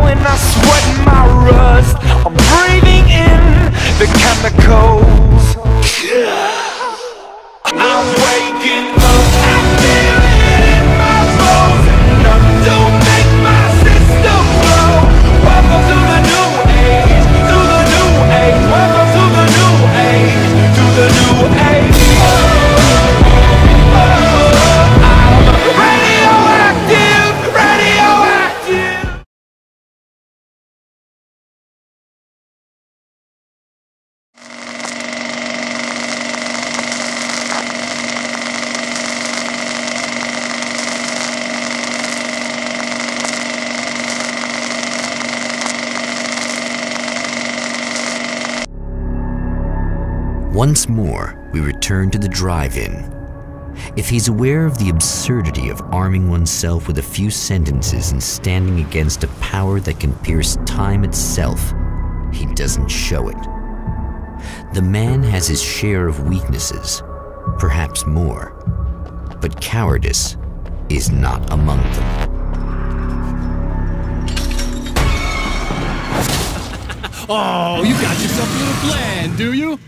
when I sweat my rust. I'm breathing in the chemicals. I'm waking up, I feel it in my bones. Enough to make my system blow. Welcome to the new age, to the new age. Welcome to the new age, to the new age. Radioactive, radioactive. Once more, we return to the drive-in. If he's aware of the absurdity of arming oneself with a few sentences and standing against a power that can pierce time itself, he doesn't show it. The man has his share of weaknesses, perhaps more, but cowardice is not among them. Oh, you got yourself a little plan, do you?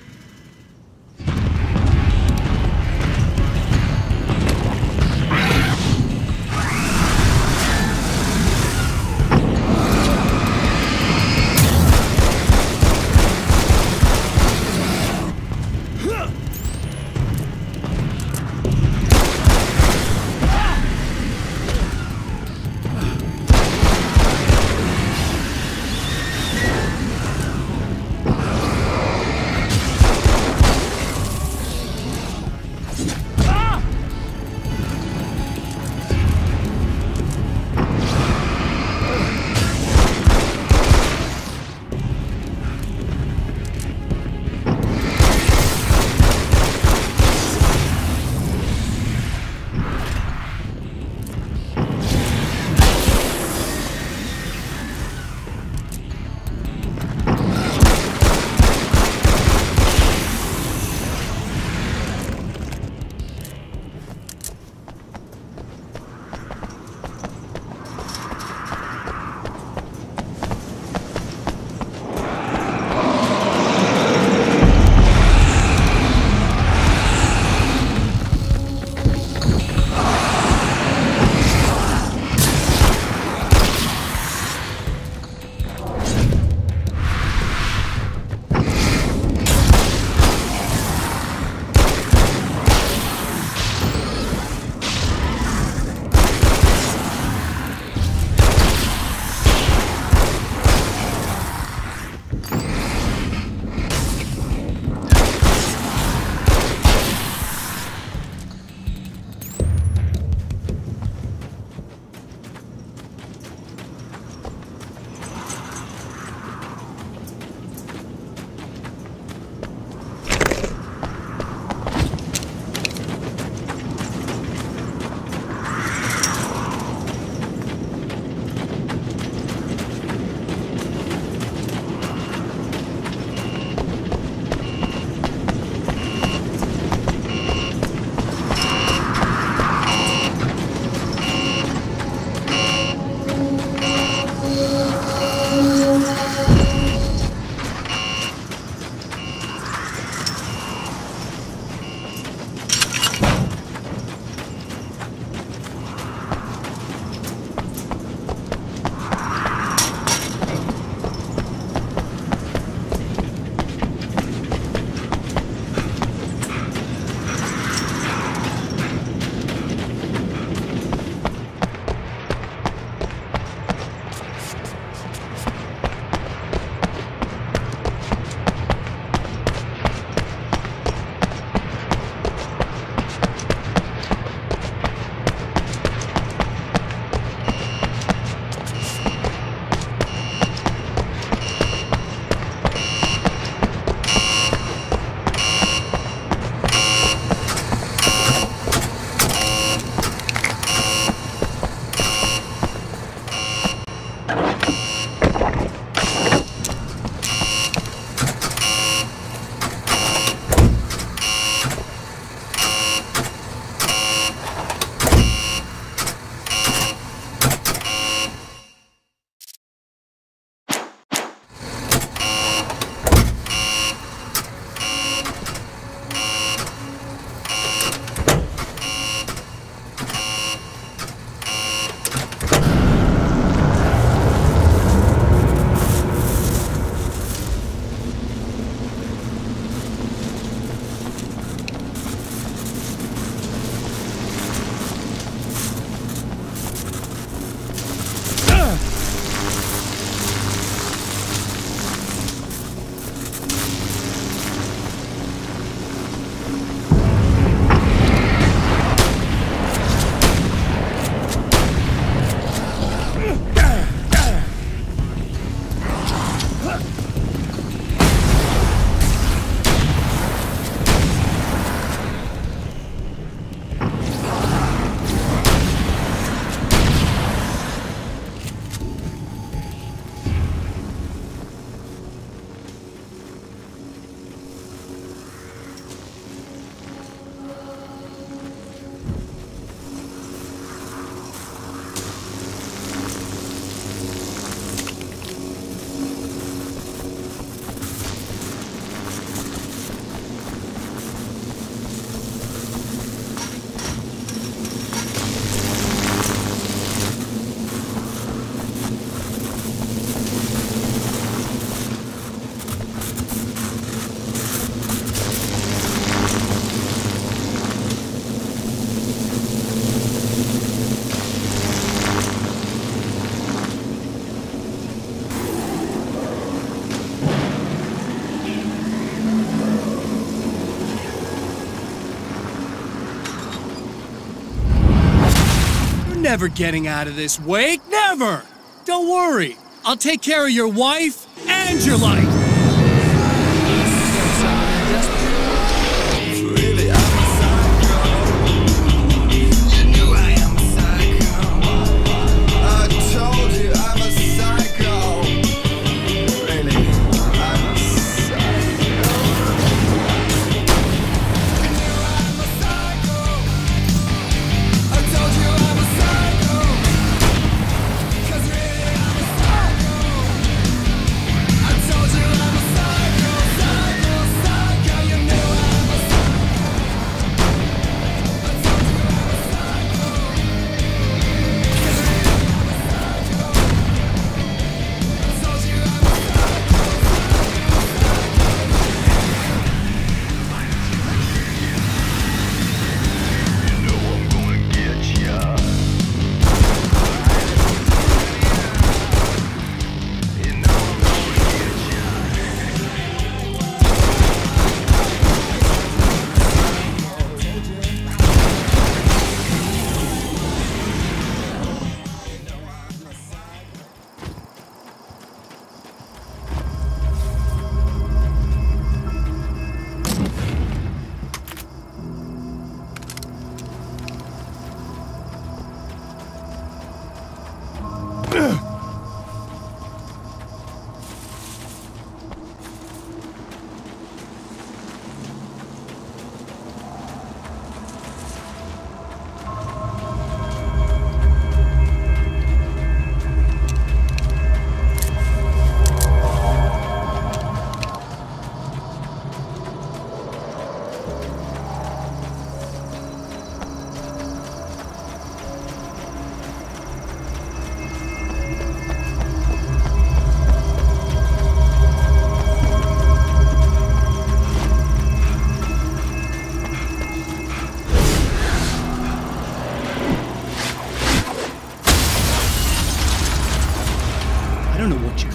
never getting out of this wake, never! Don't worry, I'll take care of your wife and your life!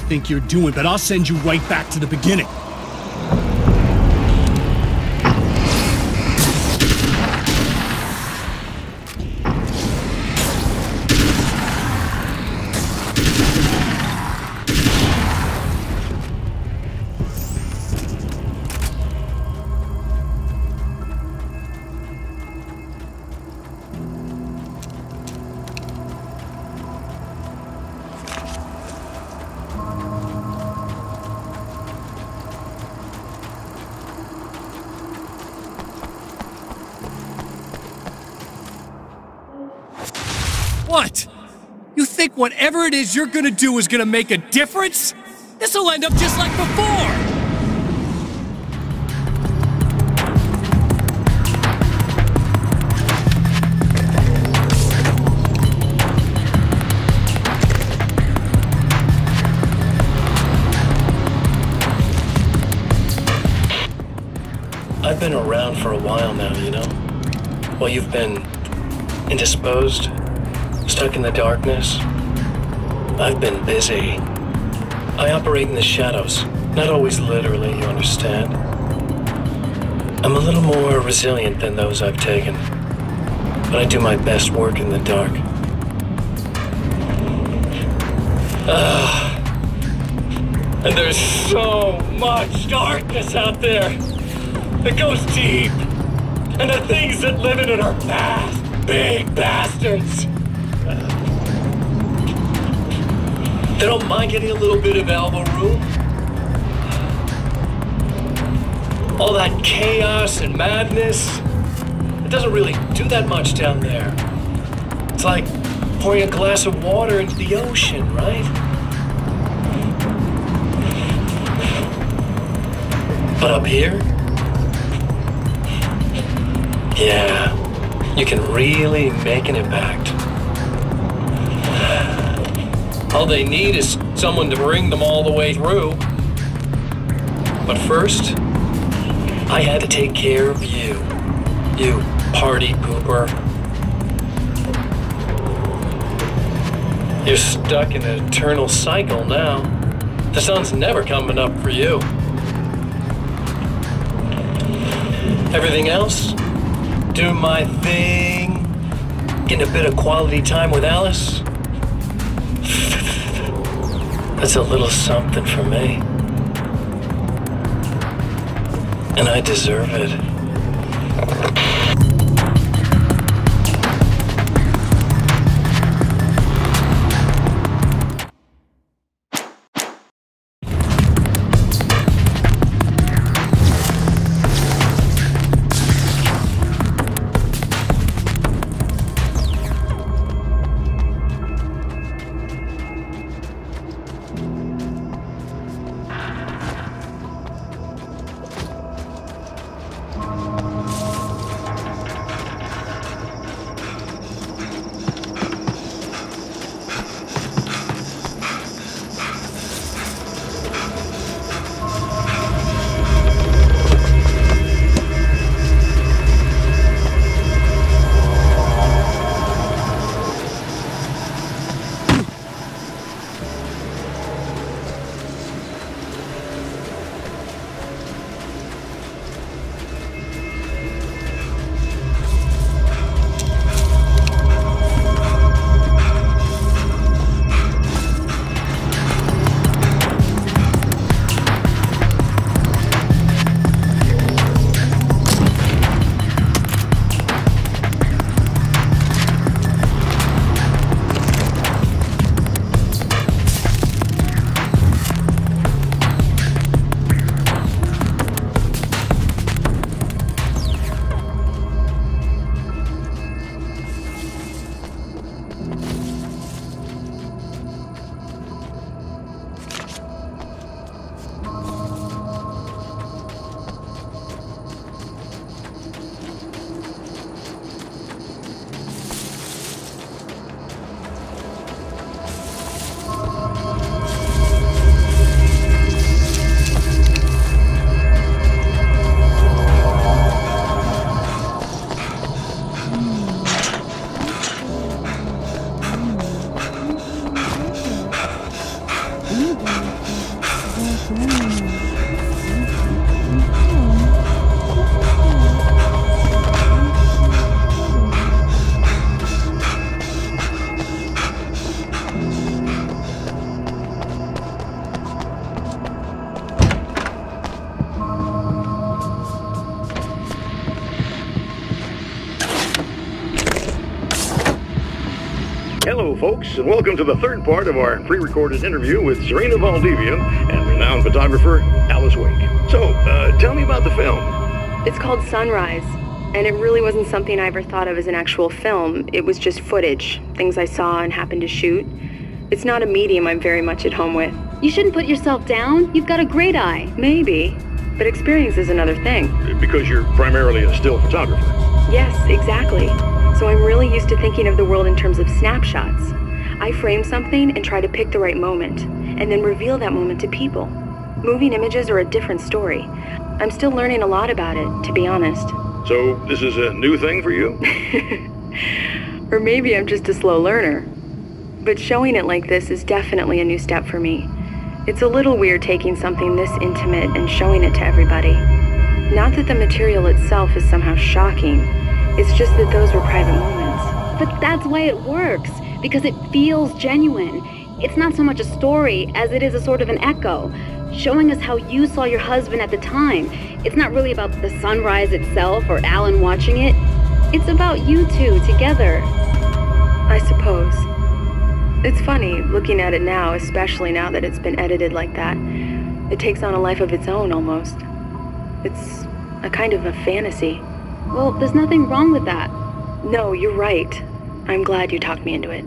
Think you're doing, but I'll send you right back to the beginning. What? You think whatever it is you're gonna do is gonna make a difference? This'll end up just like before! I've been around for a while now, you know? While you've been indisposed, stuck in the darkness, I've been busy. I operate in the shadows, not always literally, you understand? I'm a little more resilient than those I've taken, but I do my best work in the dark. And there's so much darkness out there that goes deep, and the things that live in it are fast, big bastards. They don't mind getting a little bit of elbow room. All that chaos and madness, it doesn't really do that much down there. It's like pouring a glass of water into the ocean, right? But up here, yeah, you can really make an impact. All they need is someone to bring them all the way through. But first, I had to take care of you. You party pooper. You're stuck in an eternal cycle now. The sun's never coming up for you. Everything else, do my thing, Getting a bit of quality time with Alice? That's a little something for me. And I deserve it. Hello, folks, and welcome to the third part of our pre-recorded interview with Serena Valdivia and renowned photographer Alice Wake. So, tell me about the film. It's called Sunrise, and it really wasn't something I ever thought of as an actual film. It was just footage, things I saw and happened to shoot. It's not a medium I'm very much at home with. You shouldn't put yourself down. You've got a great eye. Maybe, but experience is another thing. Because you're primarily a still photographer. Yes, exactly. So I'm really used to thinking of the world in terms of snapshots. I frame something and try to pick the right moment, and then reveal that moment to people. Moving images are a different story. I'm still learning a lot about it, to be honest. So this is a new thing for you? Or maybe I'm just a slow learner. But showing it like this is definitely a new step for me. It's a little weird taking something this intimate and showing it to everybody. Not that the material itself is somehow shocking. It's just that those were private moments. But that's why it works, because it feels genuine. It's not so much a story as it is a sort of an echo, showing us how you saw your husband at the time. It's not really about the sunrise itself or Alan watching it. It's about you two together. I suppose. It's funny, looking at it now, especially now that it's been edited like that. It takes on a life of its own, almost. It's a kind of a fantasy. Well, there's nothing wrong with that. No, you're right. I'm glad you talked me into it.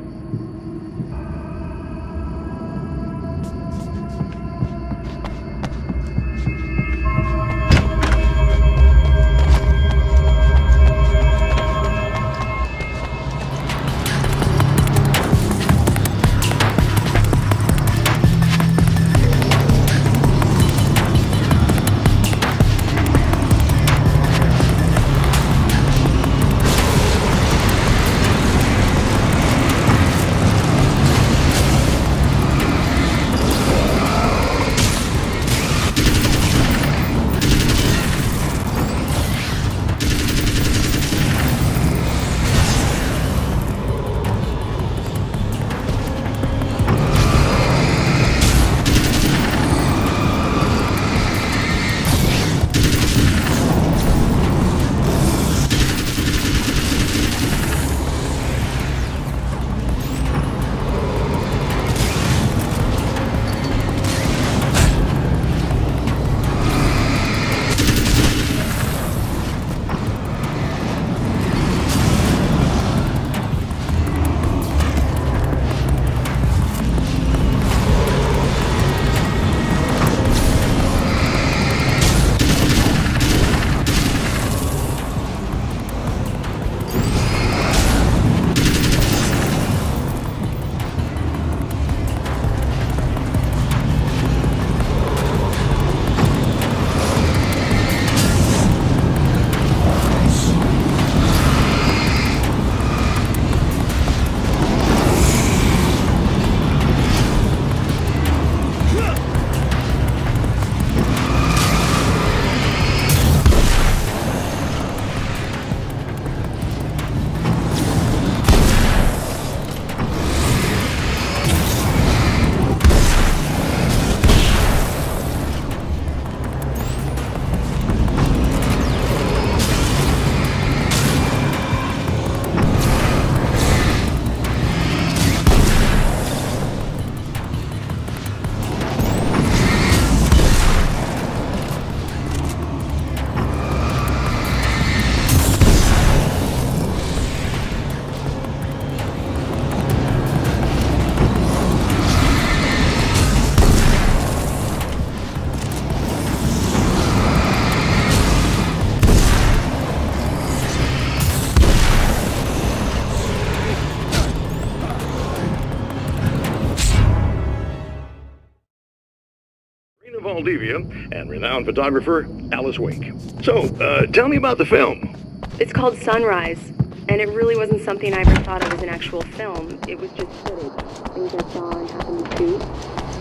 Valdivia and renowned photographer Alice Wake. So, tell me about the film. It's called Sunrise, and it really wasn't something I ever thought of as an actual film. It was just footage, things I saw and happened to shoot.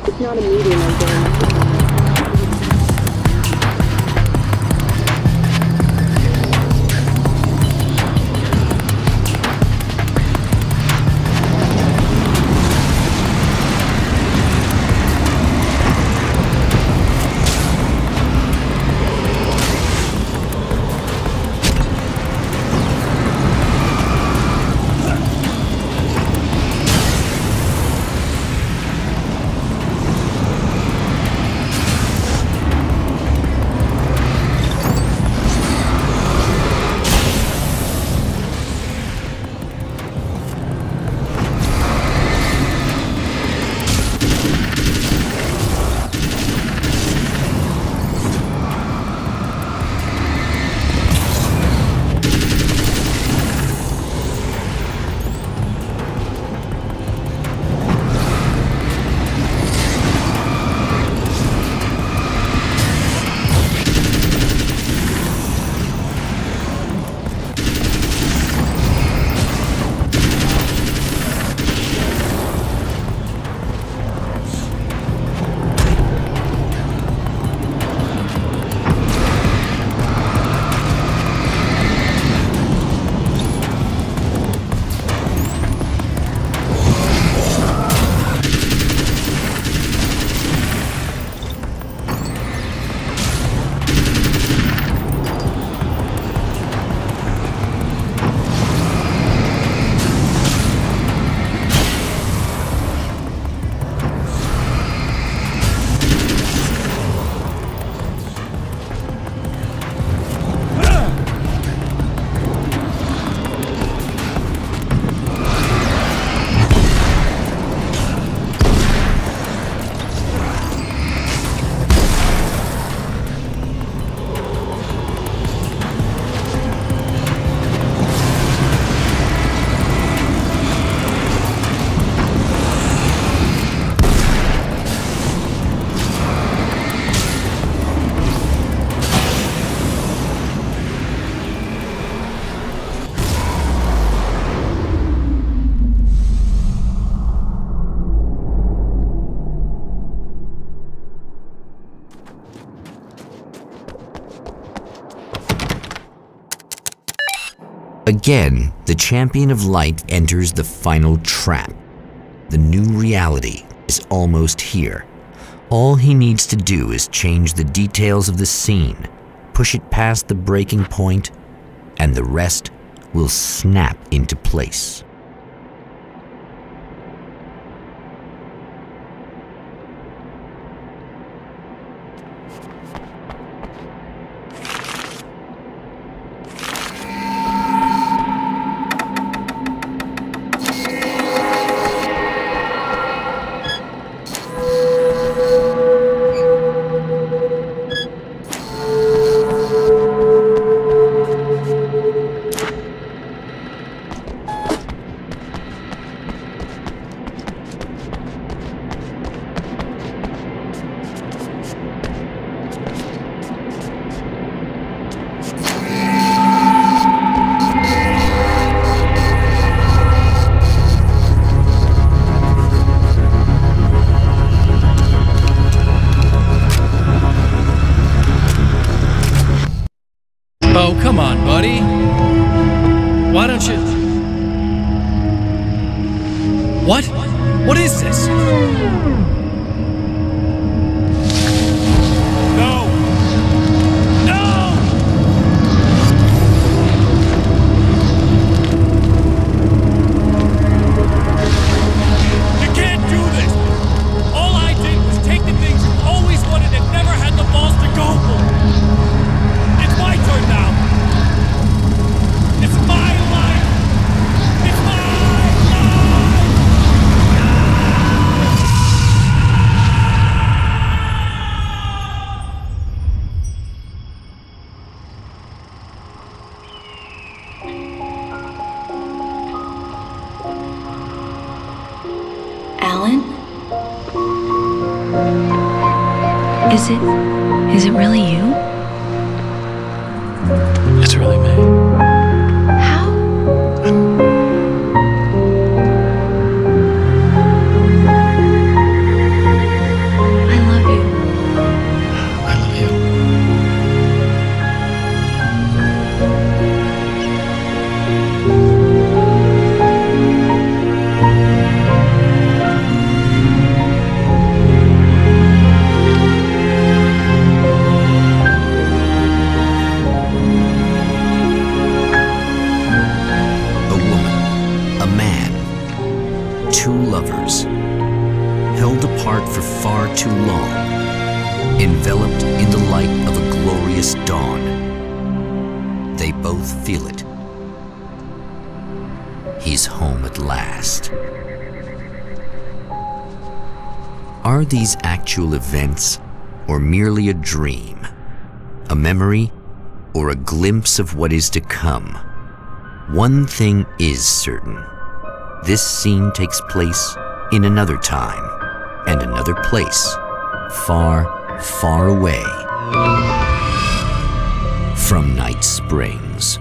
It's not a medium I'm very much into. Again, the champion of light enters the final trap. The new reality is almost here. All he needs to do is change the details of the scene, push it past the breaking point, and the rest will snap into place. Oh, come on, buddy. Why don't you... What? What is this? No! No! You can't do this! All I did was take the things you always wanted and never had the balls to go for. It's my turn now. It's my life. It's my life. Is it really you? It's really me. How? I love you. I love you. Two lovers, held apart for far too long, enveloped in the light of a glorious dawn. They both feel it. He's home at last. Are these actual events, or merely a dream? A memory, or a glimpse of what is to come? One thing is certain. This scene takes place in another time and another place, far, far away from Night Springs.